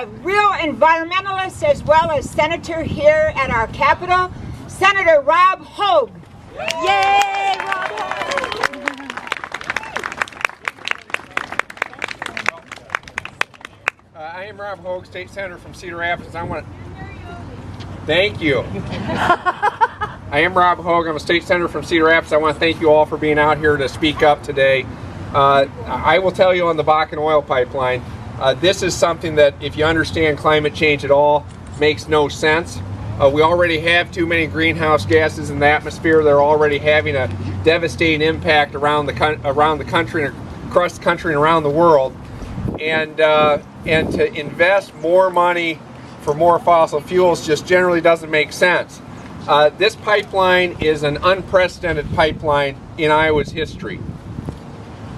A real environmentalist as well as senator here at our Capitol, Senator Rob Hogg. Yay, Rob Hogg! I am Rob Hogg, State Senator from Cedar Rapids. Thank you. I am Rob Hogg. I'm a State Senator from Cedar Rapids. I want to thank you all for being out here to speak up today. I will tell you on the Bakken oil pipeline, this is something that, if you understand climate change at all, makes no sense. We already have too many greenhouse gases in the atmosphere. They're already having a devastating impact around the country and across the country and around the world. And to invest more money for more fossil fuels just generally doesn't make sense. This pipeline is an unprecedented pipeline in Iowa's history.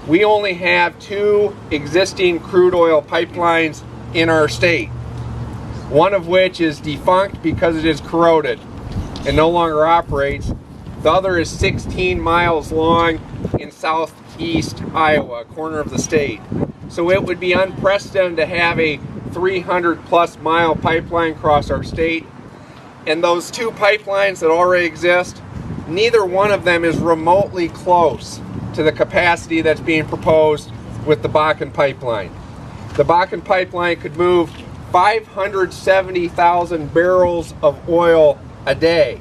We only have 2 existing crude oil pipelines in our state, one of which is defunct because it is corroded and no longer operates. The other is 16 miles long in southeast Iowa, a corner of the state. So it would be unprecedented to have a 300-plus mile pipeline cross our state. And those 2 pipelines that already exist, neither one of them is remotely close to the capacity that's being proposed with the Bakken pipeline. The Bakken pipeline could move 570,000 barrels of oil a day.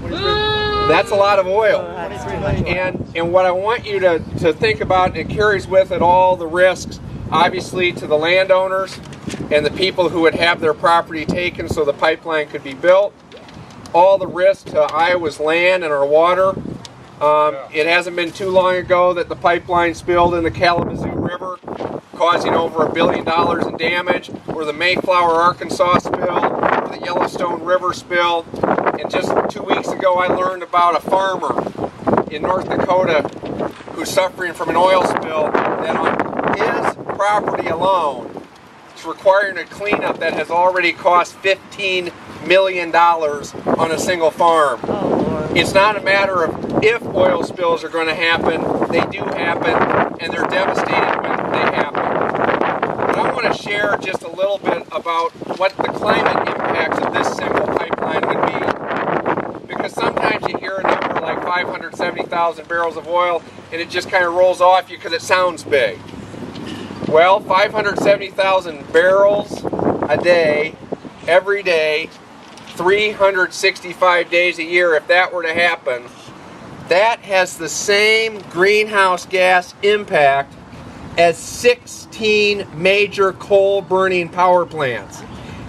That's a lot of oil. And what I want you to think about, and it carries with it all the risks, obviously, to the landowners and the people who would have their property taken so the pipeline could be built, all the risks to Iowa's land and our water. It hasn't been too long ago that the pipeline spilled in the Kalamazoo River, causing over $1 billion in damage, or the Mayflower, Arkansas spill, or the Yellowstone River spill. And just 2 weeks ago I learned about a farmer in North Dakota who's suffering from an oil spill that on his property alone is requiring a cleanup that has already cost $15 million on a single farm. It's not a matter of if oil spills are going to happen. They do happen, and they're devastating when they happen. But I want to share just a little bit about what the climate impacts of this single pipeline would be. Because sometimes you hear a number like 570,000 barrels of oil, and it just kind of rolls off you because it sounds big. Well, 570,000 barrels a day, every day, 365 days a year, if that were to happen, that has the same greenhouse gas impact as 16 major coal-burning power plants.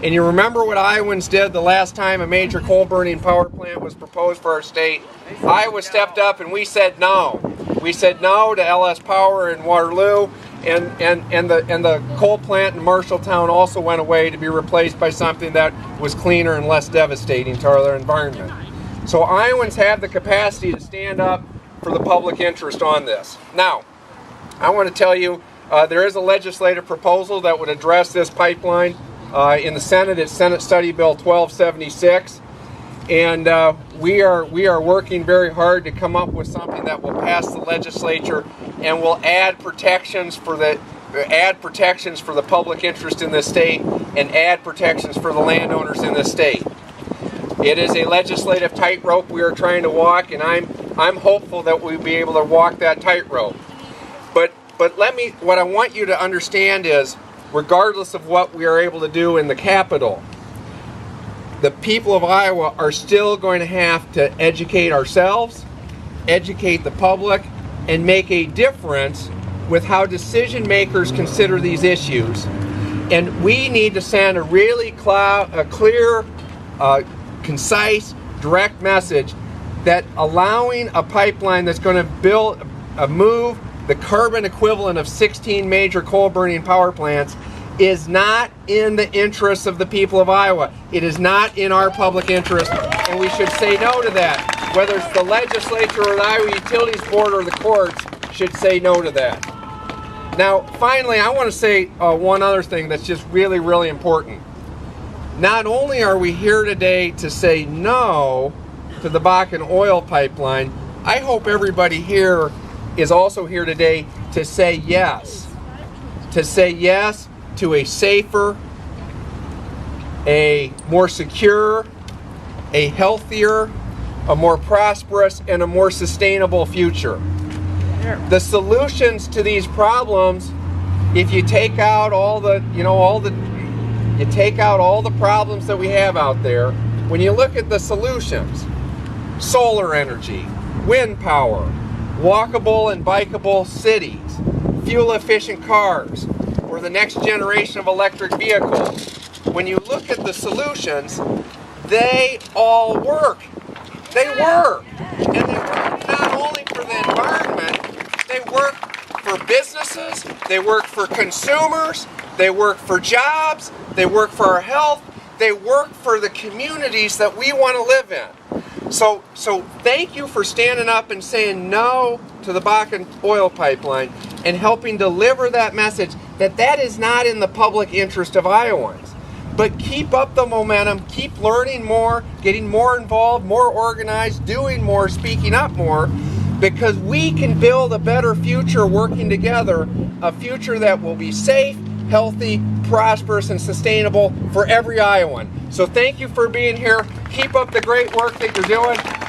And you remember what Iowans did the last time a major coal-burning power plant was proposed for our state? Iowa stepped up and we said no. We said no to LS Power in Waterloo, and the coal plant in Marshalltown also went away to be replaced by something that was cleaner and less devastating to our environment. So Iowans have the capacity to stand up for the public interest on this. Now, I want to tell you, there is a legislative proposal that would address this pipeline. In the Senate, it's Senate Study Bill 1276. And we are working very hard to come up with something that will pass the legislature and will add protections for the public interest in this state and add protections for the landowners in this state. It is a legislative tightrope we are trying to walk, and I'm hopeful that we'll be able to walk that tightrope. But what I want you to understand is, regardless of what we are able to do in the Capitol, the people of Iowa are still going to have to educate ourselves, educate the public, and make a difference with how decision makers consider these issues. And we need to send a really clear, concise, direct message that allowing a pipeline that's going to move the carbon equivalent of 16 major coal-burning power plants is not in the interests of the people of Iowa. It is not in our public interest, and we should say no to that. Whether it's the legislature or the Iowa Utilities Board or the courts should say no to that. Now, finally, I want to say one other thing that's just really, really important. Not only are we here today to say no to the Bakken oil pipeline, I hope everybody here is also here today to say yes. To say yes to a safer, a more secure, a healthier, a more prosperous, and a more sustainable future. The solutions to these problems, if you take out all the problems that we have out there, when you look at the solutions, solar energy, wind power, walkable and bikeable cities, fuel efficient cars, or the next generation of electric vehicles. When you look at the solutions, they all work. They work. And they work not only for the environment, they work for businesses, they work for consumers, they work for jobs, they work for our health, they work for the communities that we want to live in. So thank you for standing up and saying no to the Bakken oil pipeline and helping deliver that message that is not in the public interest of Iowans. But keep up the momentum, keep learning more, getting more involved, more organized, doing more, speaking up more, because we can build a better future working together, a future that will be safe, healthy, prosperous, and sustainable for every Iowan. So thank you for being here. Keep up the great work that you're doing.